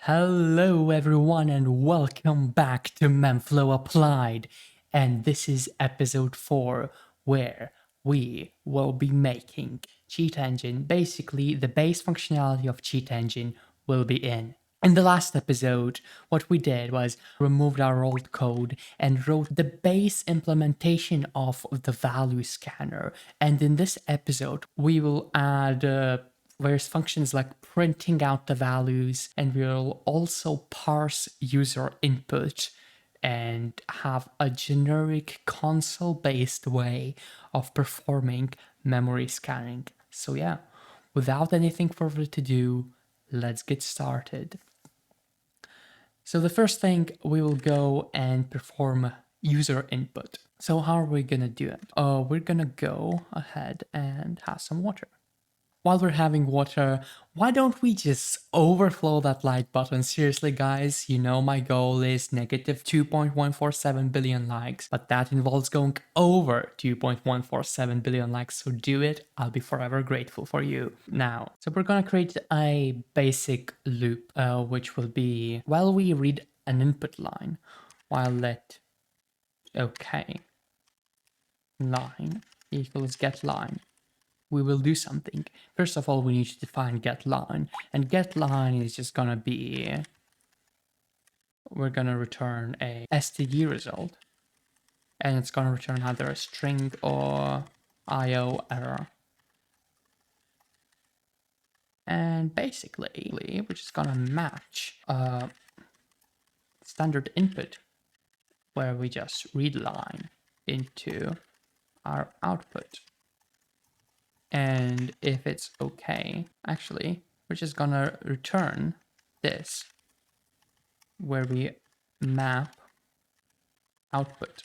Hello everyone and welcome back to memflow Applied, and this is episode 4 where we will be making cheat engine. Basically the base functionality of cheat engine will be in the last episode. What we did was removed our old code and wrote the base implementation of the value scanner, and in this episode we will add various functions like printing out the values, and we'll also parse user input and have a generic console-based way of performing memory scanning. So yeah, without anything further to do, let's get started. So the first thing, we will go and perform user input. So how are we gonna do it? We're gonna go ahead and have some water. While we're having water, why don't we just overflow that like button? Seriously, guys, you know my goal is negative 2.147 billion likes, but that involves going over 2.147 billion likes, so do it. I'll be forever grateful for you. Now, so we're gonna create a basic loop, which will be, while we read an input line, while let okay line equals get line, we will do something. First of all, we need to define getLine, and getLine is just gonna be, we're gonna return a std result, and it's gonna return either a string or IO error. And basically, we're just gonna match standard input where we just read line into our output. And if it's okay, actually, we're just gonna return this where we map output.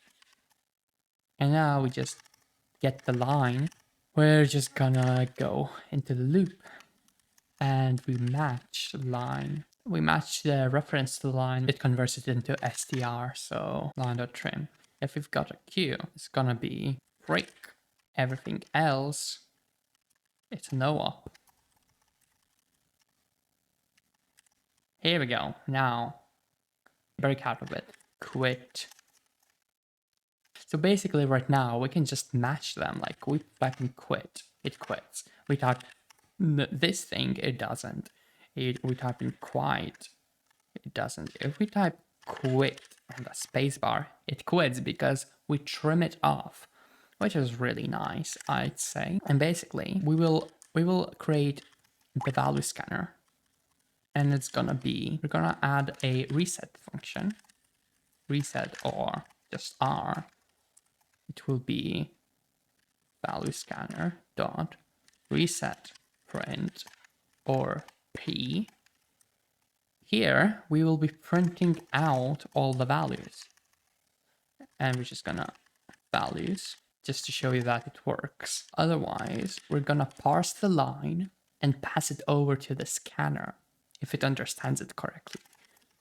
And now we just get the line. We're just gonna go into the loop and we match the line. We match the reference to the line, it converts it into str, so line.trim. If we've got a queue, it's gonna be break. Everything else, it's no op. Here we go. Now, break out of it. Quit. So basically right now we can just match them. Like we type in quit, it quits. We type this thing, it doesn't. We type in quiet, it doesn't. If we type quit and a spacebar, it quits because we trim it off, which is really nice, I'd say. And basically we will create the value scanner, and it's gonna be, we're gonna add a reset function, reset or just R. It will be value scanner dot reset print or p. Here we will be printing out all the values, and we're just gonna values just to show you that it works. Otherwise, we're gonna parse the line and pass it over to the scanner if it understands it correctly.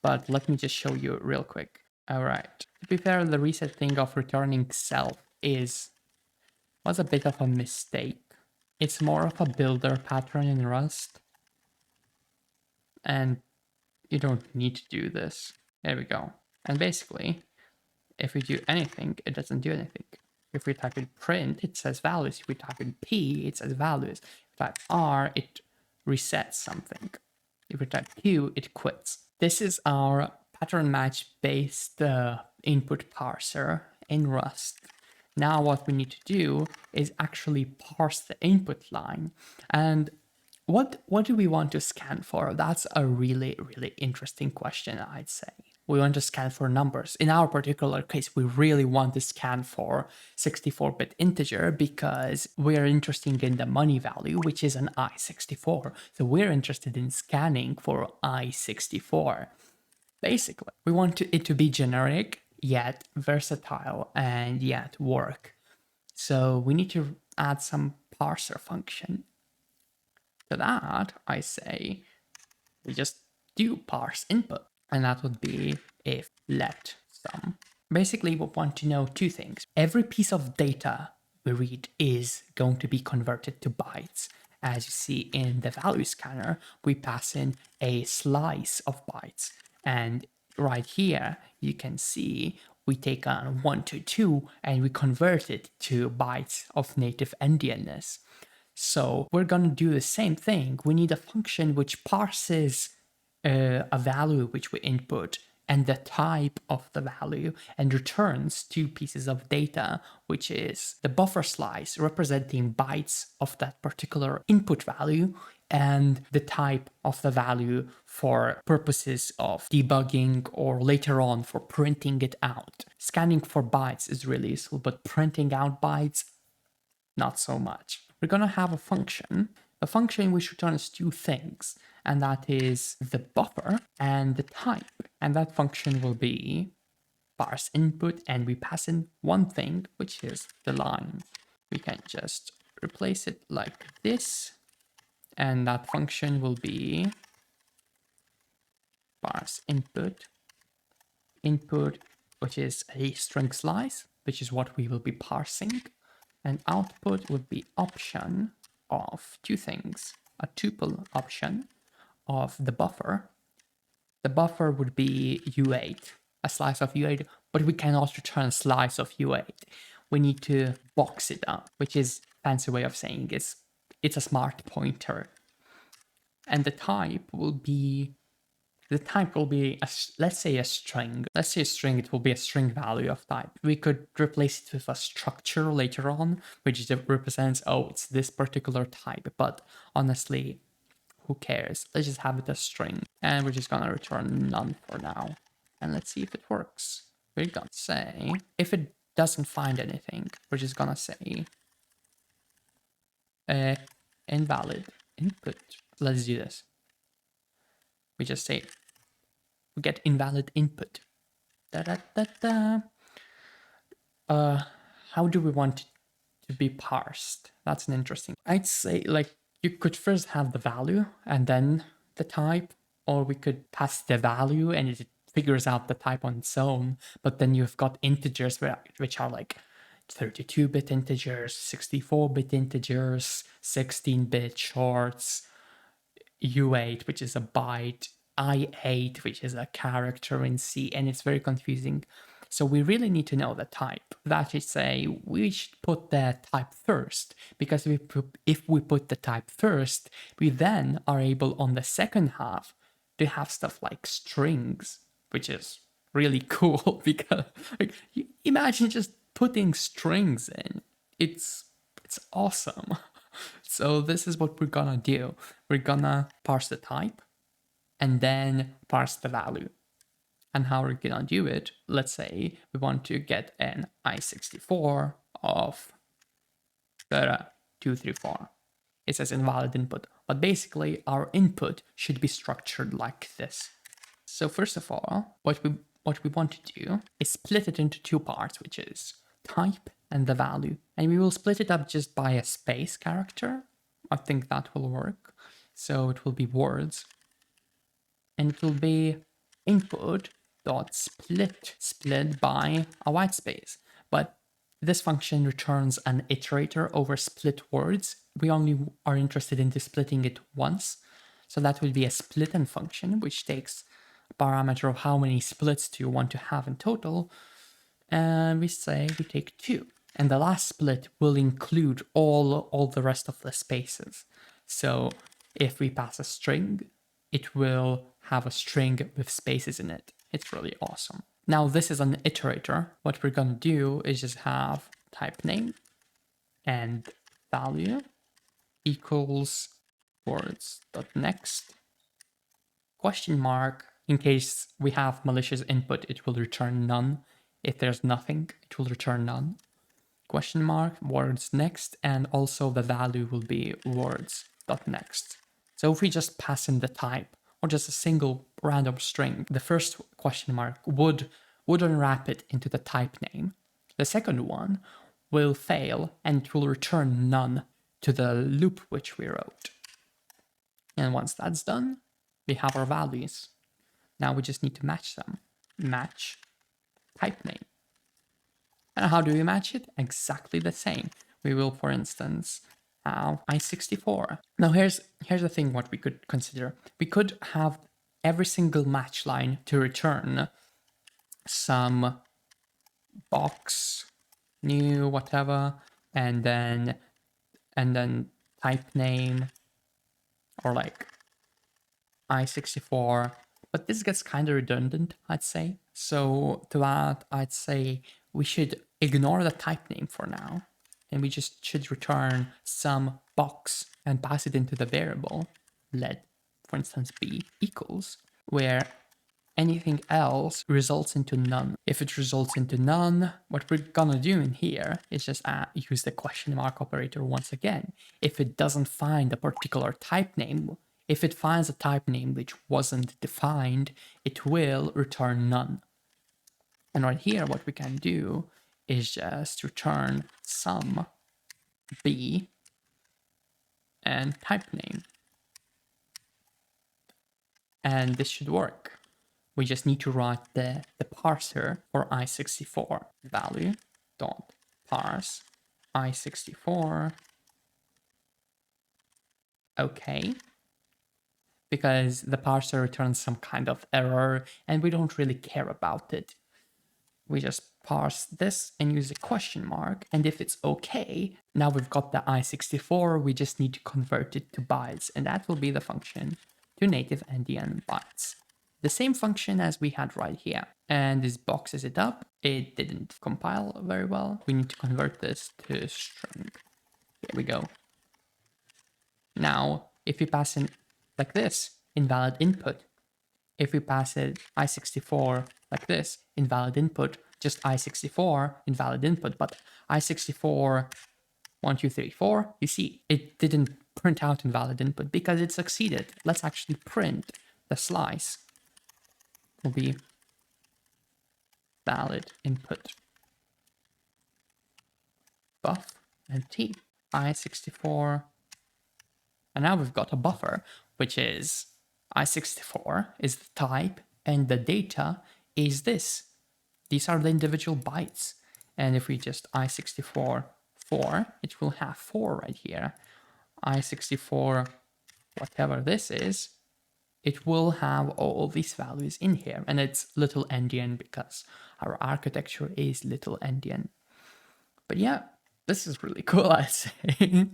But let me just show you real quick. All right, to be fair, the reset thing of returning self was a bit of a mistake. It's more of a builder pattern in Rust, and you don't need to do this. There we go. And basically, if we do anything, it doesn't do anything. If we type in print, it says values. If we type in P, it says values. If we type R, it resets something. If we type Q, it quits. This is our pattern match based input parser in Rust. Now what we need to do is actually parse the input line. And what do we want to scan for? That's a really, really interesting question, I'd say. We want to scan for numbers. In our particular case, we really want to scan for 64-bit integer because we're interested in the money value, which is an I64. So we're interested in scanning for I64. Basically, we want it to be generic, yet versatile, and yet work. So we need to add some parser function. To that, I say we just do parse input, and that would be if let sum. Basically, we want to know two things. Every piece of data we read is going to be converted to bytes, as you see in the value scanner, we pass in a slice of bytes. And right here, you can see we take on 1 to 2 and we convert it to bytes of native endianness. So we're going to do the same thing. We need a function which parses a value which we input and the type of the value and returns two pieces of data, which is the buffer slice representing bytes of that particular input value and the type of the value for purposes of debugging or later on for printing it out. Scanning for bytes is really useful, but printing out bytes, not so much. We're going to have a function which returns two things, and that is the buffer and the type. And that function will be parse input, and we pass in one thing, which is the line. We can just replace it like this, and that function will be parse input, which is a string slice, which is what we will be parsing, and output would be option of two things, a tuple option of the buffer. The buffer would be U8, a slice of U8, but we cannot return a slice of U8. We need to box it up, which is a fancy way of saying it's a smart pointer. And the type will be let's say a string. Let's say a string, it will be a string value of type. We could replace it with a structure later on, which represents, oh, it's this particular type. But honestly, who cares? Let's just have it a string. And we're just gonna return none for now. And let's see if it works. We're gonna say, if it doesn't find anything, we're just gonna say invalid input. Let's do this. We just say we get invalid input. How do we want it to be parsed? That's an interesting. I'd say like you could first have the value and then the type, or we could pass the value and it figures out the type on its own. But then you've got integers which are like 32-bit integers, 64-bit integers, 16-bit shorts, U8, which is a byte, I8, which is a character in C, and it's very confusing. So we really need to know the type. That is, say, we should put the type first, because if we put the type first, we then are able on the second half to have stuff like strings, which is really cool because like, imagine just putting strings in. It's awesome. So this is what we're gonna do. We're gonna parse the type and then parse the value. And how we're gonna do it, let's say we want to get an I64 of 234. It says invalid input, but basically our input should be structured like this. So first of all, what we want to do is split it into two parts, which is type and the value. And we will split it up just by a space character. I think that will work. So it will be words. And it will be input dot split by a white space. But this function returns an iterator over split words. We only are interested in splitting it once. So that will be a splitten function, which takes a parameter of how many splits do you want to have in total. And we say we take 2. And the last split will include all the rest of the spaces. So if we pass a string, it will have a string with spaces in it. It's really awesome. Now this is an iterator. What we're gonna do is just have type name and value equals words.next question mark. In case we have malicious input, it will return none. If there's nothing, it will return none. Question mark, words next, and also the value will be words.next. So if we just pass in the type, or just a single random string, the first question mark would unwrap it into the type name. The second one will fail and it will return none to the loop which we wrote. And once that's done, we have our values. Now we just need to match them. Match type name. And how do we match it? Exactly the same. We will, for instance, have I64. Now here's the thing what we could consider. We could have every single match line to return some box, new, whatever, and then type name or like I64. But this gets kind of redundant, I'd say. So to that, I'd say we should ignore the type name for now. And we just should return some box and pass it into the variable, let, for instance, b equals, where anything else results into none. If it results into none, what we're gonna do in here is just use the question mark operator once again. If it doesn't find a particular type name, if it finds a type name which wasn't defined, it will return none. And right here, what we can do is just return some b and type name. And this should work. We just need to write the parser for I64 value dot parse I64. Okay. Because the parser returns some kind of error and we don't really care about it. We just parse this and use a question mark. And if it's okay, now we've got the I64, we just need to convert it to bytes. And that will be the function to native endian bytes. The same function as we had right here. And this boxes it up. It didn't compile very well. We need to convert this to string. Here we go. Now, if we pass in like this, invalid input. If we pass it I64 like this, invalid input, just I64, invalid input, but I64, 1, 2, 3, 4, you see, it didn't print out invalid input because it succeeded. Let's actually print the slice. Will be valid input. Buff and T, I64. And now we've got a buffer, which is I64 is the type and the data is this. These are the individual bytes. And if we just I64 4, it will have 4 right here. I64, whatever this is, it will have all these values in here. And it's little endian because our architecture is little endian. But yeah, this is really cool, I'd say.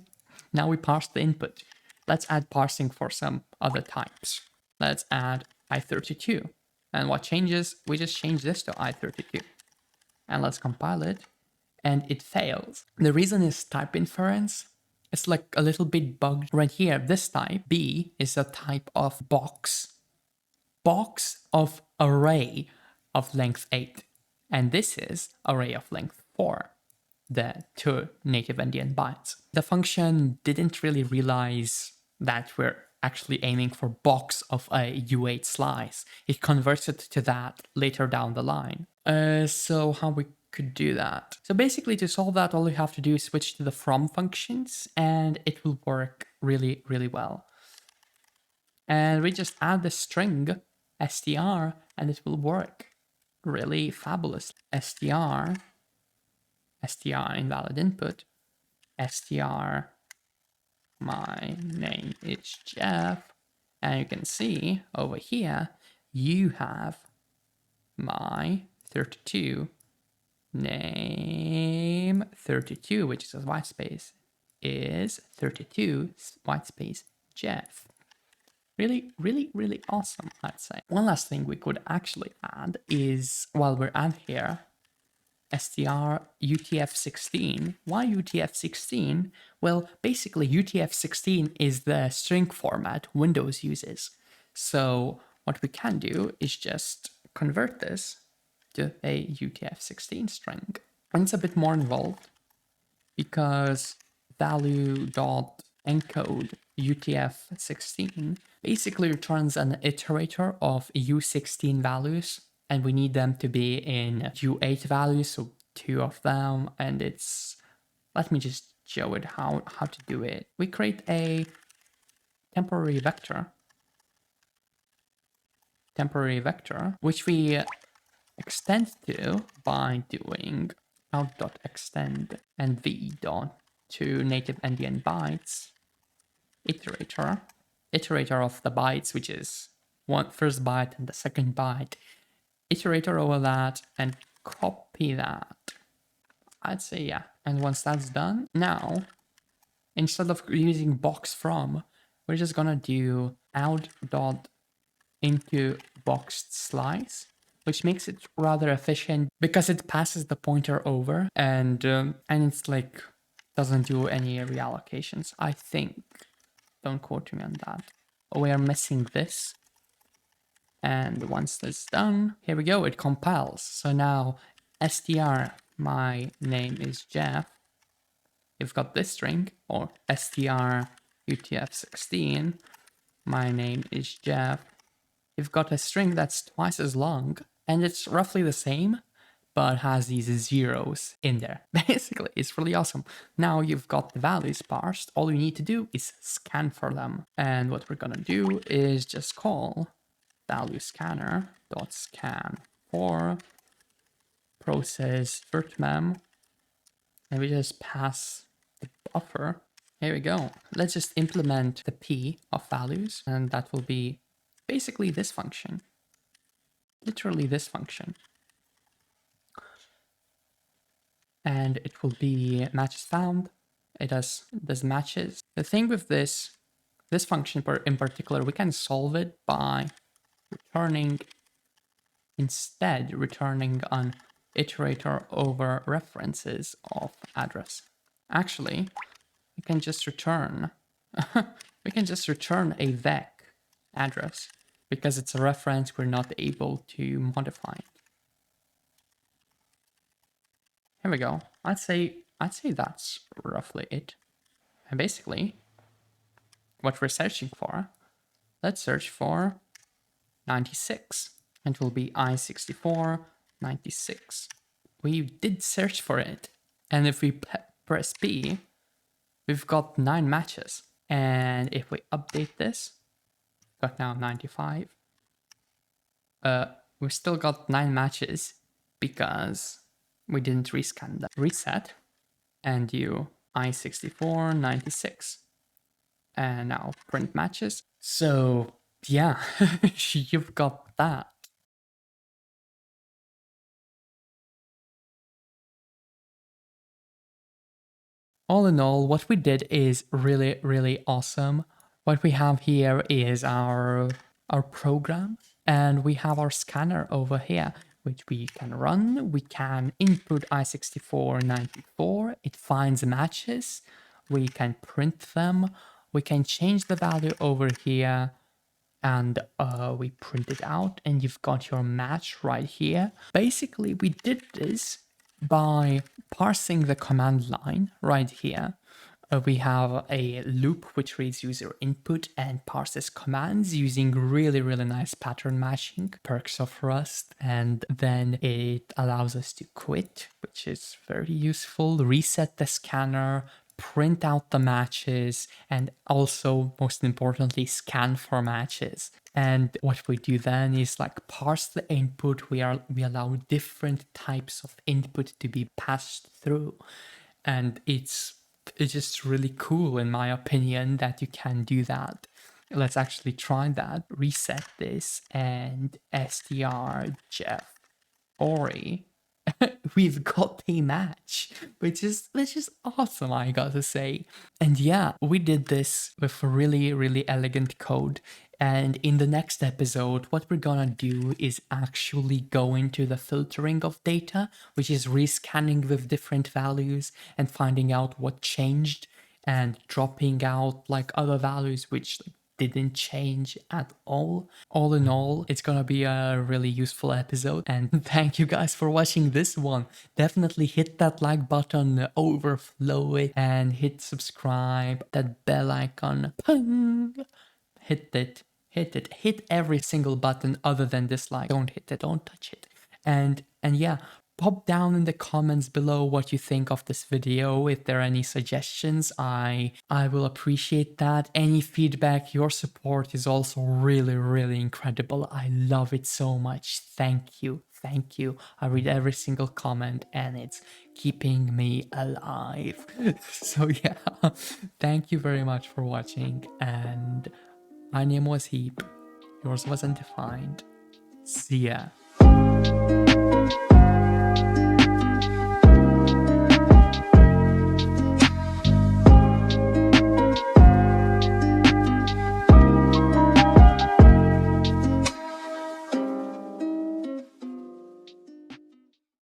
Now we parse the input. Let's add parsing for some other types. Let's add I32. And what changes? We just change this to I32. And let's compile it. And it fails. The reason is type inference. It's like a little bit bugged right here. This type, B, is a type of box. Box of array of length 8. And this is array of length 4. The 2 native endian bytes. The function didn't really realize that we're actually aiming for box of a U8 slice. It converted to that later down the line. So how we could do that? So basically to solve that, all you have to do is switch to the from functions and it will work really, really well. And we just add the string str and it will work really fabulous. str invalid input, str, my name is Jeff, and you can see over here, you have my 32 name 32, which is a white space, is 32 white space Jeff. Really, really, really awesome, I'd say. One last thing we could actually add is, while we're at here, str UTF-16. Why UTF-16? Well, basically UTF-16 is the string format Windows uses. So what we can do is just convert this to a UTF-16 string. And it's a bit more involved because value.encode UTF-16 basically returns an iterator of U16 values. And we need them to be in U8 values, so 2 of them. And it's, let me just show it how to do it. We create a temporary vector, which we extend to by doing out.extend and v.change to native endian bytes, iterator of the bytes, which is first byte and the second byte, iterator over that, and copy that. I'd say yeah. And once that's done, now, instead of using box from, we're just gonna do out dot into boxed slice, which makes it rather efficient because it passes the pointer over and it's like doesn't do any reallocations. I think, don't quote me on that. We are missing this. And once that's done, here we go, it compiles. So now str, my name is Jeff. You've got this string, or str utf16, my name is Jeff. You've got a string that's twice as long, and it's roughly the same, but has these zeros in there. Basically, it's really awesome. Now you've got the values parsed. All you need to do is scan for them. And what we're gonna do is just call value scanner dot scan for process virtmem, and we just pass the buffer. Here we go. Let's just implement the p of values, and that will be basically this function. Literally this function. And it will be matches found. It does matches. The thing with this function in particular, we can solve it by returning an iterator over references of address. Actually, we can just return a vec address because it's a reference we're not able to modify. Here we go. I'd say that's roughly it. And basically, what we're searching for, let's search for 96. And it will be I64 96. We did search for it. And if we press P, we've got 9 matches. And if we update this, got now 95. We've still got 9 matches because we didn't rescan that. Reset and do I64 96. And now print matches. So yeah, you've got that. All in all, what we did is really, really awesome. What we have here is our program, and we have our scanner over here, which we can run. We can input I6494. It finds matches. We can print them. We can change the value over here, and we print it out, and you've got your match right here. Basically, we did this by parsing the command line right here. We have a loop which reads user input and parses commands using really, really nice pattern matching, perks of Rust, and then it allows us to quit, which is very useful, reset the scanner, print out the matches, and also, most importantly, scan for matches. And what we do then is like parse the input. We allow different types of input to be passed through, and it's just really cool, in my opinion, that you can do that. Let's actually try that. Reset this and str Jeff Ori. We've got a match, which is awesome, I gotta say. And yeah, we did this with really, really elegant code. And in the next episode, what we're gonna do is actually go into the filtering of data, which is rescanning with different values and finding out what changed and dropping out like other values which didn't change at all. All in all, it's gonna be a really useful episode, and thank you guys for watching this one. Definitely hit that like button, overflow it, and hit subscribe, that bell icon, ping, hit every single button other than dislike. Don't hit it, don't touch it. And yeah, pop down in the comments below what you think of this video. If there are any suggestions, I will appreciate that. Any feedback, your support is also really incredible. I love it so much. Thank you. Thank you. I read every single comment and it's keeping me alive. So yeah, thank you very much for watching, and my name was Heap. Yours wasn't defined. See ya.